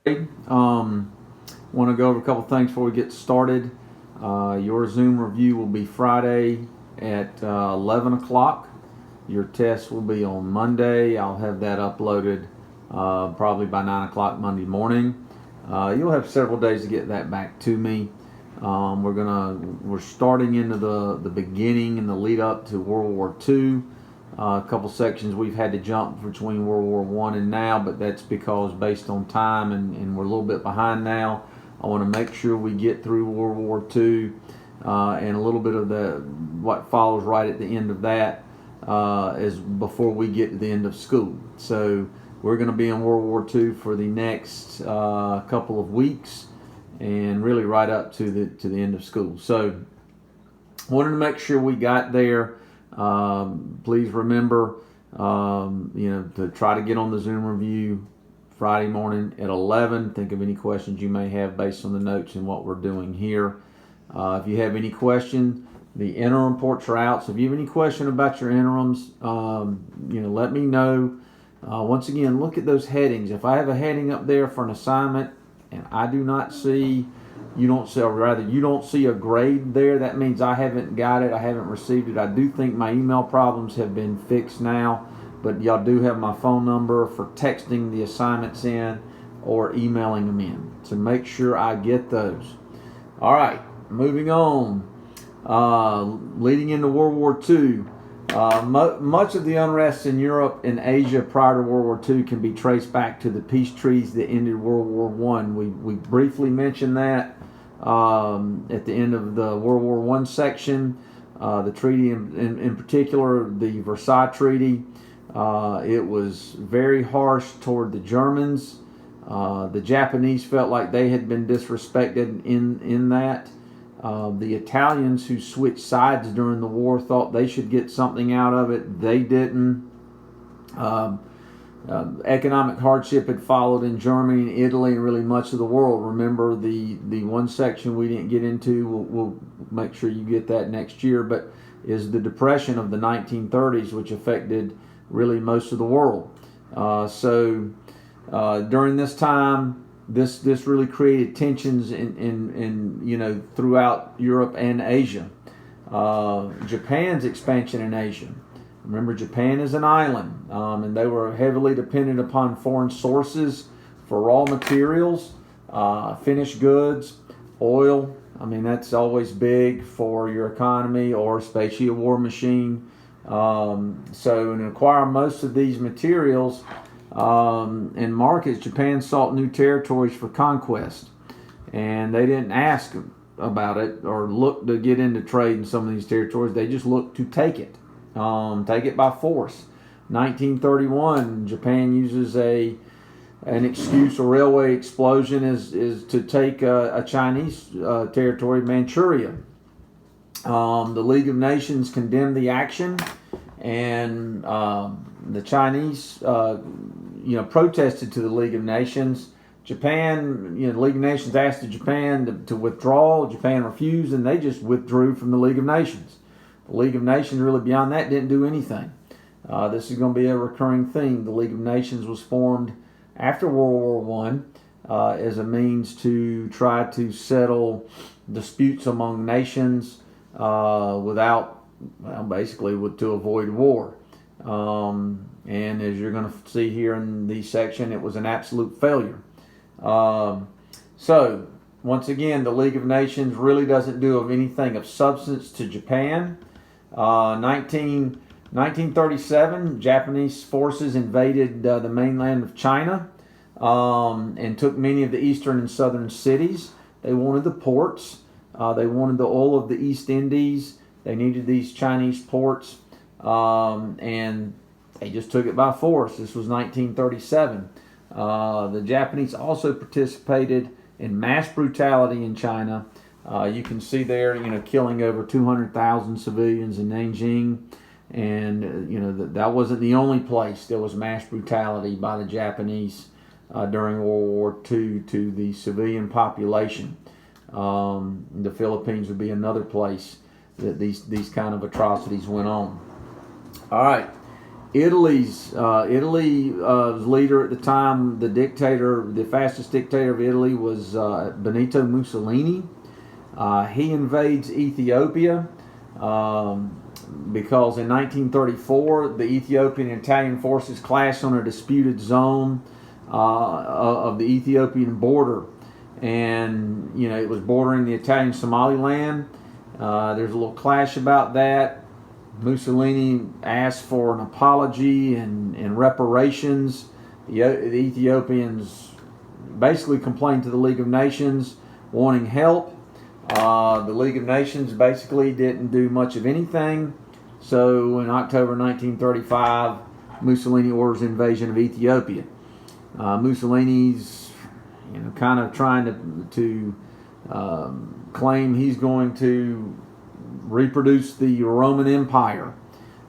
Want to go over a couple things before we get started. Your Zoom review will be Friday at 11 o'clock. Your test will be on Monday. I'll have that uploaded probably by 9 o'clock Monday morning. You'll have several days to get that back to me. We're starting into the beginning and the lead up to World War II. A couple sections we've had to jump between World War I and now, but that's because based on time and we're a little bit behind now. I want to make sure we get through World War II and a little bit of what follows right at the end of that is before we get to the end of school. So we're going to be in World War II for the next couple of weeks and really right up to the end of school. So wanted to make sure we got there. Please remember, to try to get on the Zoom review Friday morning at 11. Think of any questions you may have based on the notes and what we're doing here. If you have any question, the interim reports are out. So if you have any question about your interims, let me know. Once again, look at those headings. If I have a heading up there for an assignment and I do not see, you don't see a grade there, that means I haven't got it, I haven't received it. I do think my email problems have been fixed now, but y'all do have my phone number for texting the assignments in or emailing them in. So make sure I get those. All right, moving on. Leading into World War II, much of the unrest in Europe and Asia prior to World War II can be traced back to the peace treaties that ended World War I. We briefly mentioned that at the end of the World War I section. The treaty in particular, the Versailles Treaty, it was very harsh toward the Germans. The Japanese felt like they had been disrespected in that. The Italians, who switched sides during the war, thought they should get something out of it. They didn't. Economic hardship had followed in Germany and Italy and really much of the world. Remember the one section we didn't get into, we'll make sure you get that next year, but is the Depression of the 1930s, which affected really most of the world. So during this time, this really created tensions in throughout Europe and Asia. Japan's expansion in Asia. Remember, Japan is an island, and they were heavily dependent upon foreign sources for raw materials, finished goods, oil. I mean, that's always big for your economy, or especially a war machine. So to acquire most of these materials in markets, Japan sought new territories for conquest, and they didn't ask about it or look to get into trade in some of these territories. They just looked to take it by force. 1931, Japan uses an excuse, a railway explosion is to take a Chinese territory, Manchuria. The League of Nations condemned the action, and the Chinese protested to the League of Nations. Japan, the League of Nations asked Japan to withdraw. Japan refused, and they just withdrew from the League of Nations. The League of Nations, really beyond that, didn't do anything. This is going to be a recurring theme. The League of Nations was formed after World War I as a means to try to settle disputes among nations to avoid war. And as you're going to see here in the section, it was an absolute failure. So, once again, the League of Nations really doesn't do anything of substance to Japan. 1937, Japanese forces invaded the mainland of China and took many of the eastern and southern cities. They wanted the ports. They wanted the oil of the East Indies. They needed these Chinese ports, and they just took it by force. This was 1937. The Japanese also participated in mass brutality in China. You can see there, killing over 200,000 civilians in Nanjing. And, that wasn't the only place there was mass brutality by the Japanese during World War II to the civilian population. The Philippines would be another place that these kind of atrocities went on. All right. Italy's leader at the time, the fastest dictator of Italy, was Benito Mussolini. He invades Ethiopia because in 1934 the Ethiopian and Italian forces clashed on a disputed zone of the Ethiopian border, and it was bordering the Italian Somaliland. There's a little clash about that. Mussolini asked for an apology and reparations. The Ethiopians basically complained to the League of Nations wanting help. The League of Nations basically didn't do much of anything. So in October 1935, Mussolini orders the invasion of Ethiopia. Mussolini's kind of trying to claim he's going to reproduce the Roman Empire,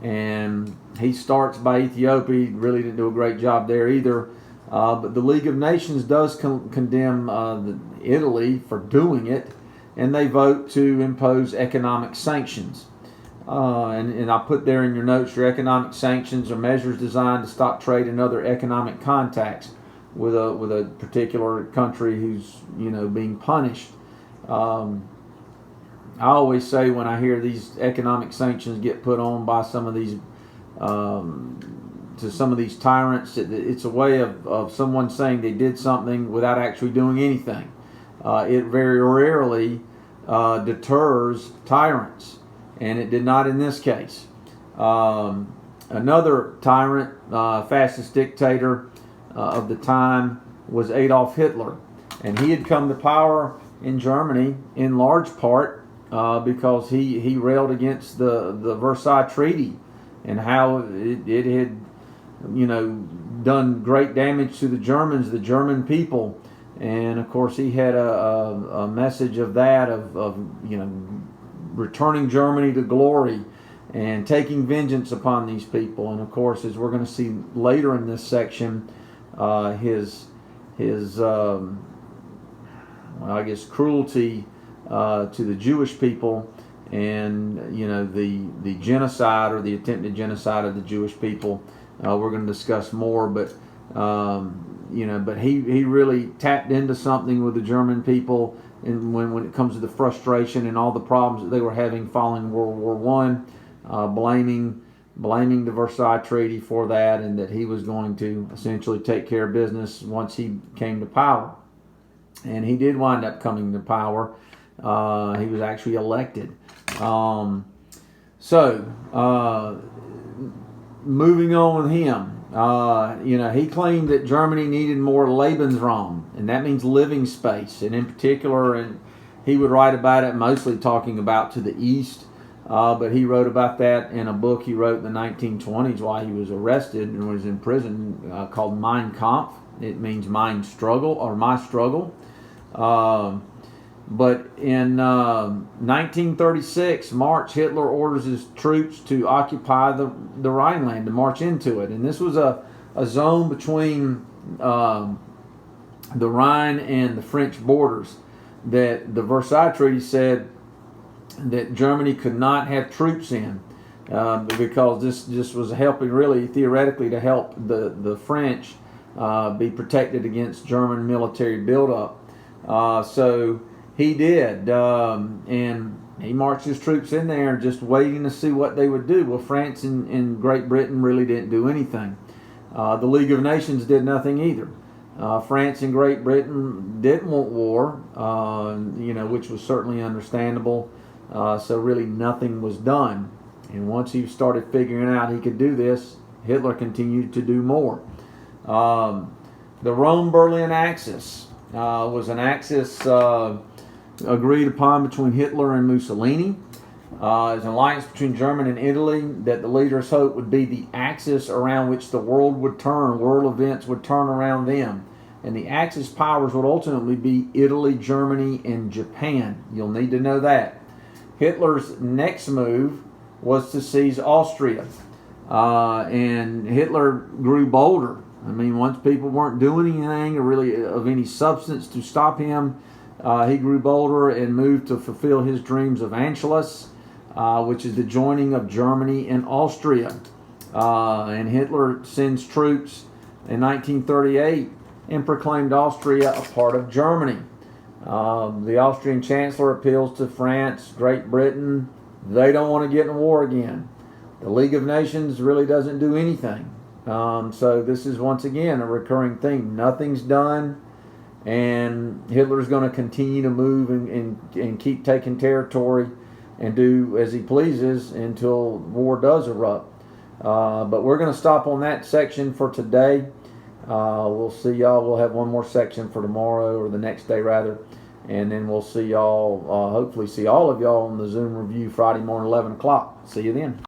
and he starts by Ethiopia. He really didn't do a great job there either, but the League of Nations does condemn Italy for doing it, and they vote to impose economic sanctions. And I put there in your notes, your economic sanctions are measures designed to stop trade and other economic contacts with a particular country who's being punished. I always say when I hear these economic sanctions get put on by some of these to some of these tyrants, it's a way of someone saying they did something without actually doing anything. It very rarely deters tyrants, and it did not in this case. Another tyrant, fastest dictator of the time, was Adolf Hitler, and he had come to power in Germany in large part because he railed against the Versailles Treaty and how it had done great damage to the Germans, the German people. And of course he had a message of that of returning Germany to glory and taking vengeance upon these people. And of course, as we're going to see later in this section, his cruelty to the Jewish people, and the genocide or the attempted genocide of the Jewish people. We're going to discuss more, but but he really tapped into something with the German people, and when it comes to the frustration and all the problems that they were having following World War I, blaming the Versailles Treaty for that, and that he was going to essentially take care of business once he came to power. And he did wind up coming to power. He was actually elected. Moving on with him, he claimed that Germany needed more Lebensraum, and that means living space. And in particular, and he would write about it mostly talking about to the east, but he wrote about that in a book he wrote in the 1920s while he was arrested and was in prison, called Mein Kampf. It means mine struggle or my struggle. But in 1936, March, Hitler orders his troops to occupy the Rhineland, to march into it. And this was a zone between the Rhine and the French borders that the Versailles Treaty said that Germany could not have troops in, because this was helping, really theoretically, to help the French be protected against German military buildup. So he did, and he marched his troops in there just waiting to see what they would do. Well, France and Great Britain really didn't do anything. The League of Nations did nothing either. France and Great Britain didn't want war, which was certainly understandable. So really nothing was done. And once he started figuring out he could do this, Hitler continued to do more. The Rome-Berlin Axis was an axis agreed upon between Hitler and Mussolini. As an alliance between Germany and Italy that the leaders hoped would be the axis around which the world would turn, world events would turn around them. And the Axis powers would ultimately be Italy, Germany, and Japan. You'll need to know that. Hitler's next move was to seize Austria. And Hitler grew bolder. I mean, once people weren't doing anything or really of any substance to stop him, he grew bolder and moved to fulfill his dreams of Anschluss, which is the joining of Germany and Austria. And Hitler sends troops in 1938 and proclaimed Austria a part of Germany. The Austrian Chancellor appeals to France, Great Britain. They don't want to get in war again. The League of Nations really doesn't do anything. So this is once again a recurring theme. Nothing's done, and Hitler's going to continue to move and keep taking territory and do as he pleases until war does erupt. But we're going to stop on that section for today. We'll see y'all. We'll have one more section for tomorrow, or the next day rather, and then we'll see y'all, hopefully see all of y'all on the Zoom review Friday morning 11 o'clock. See you then.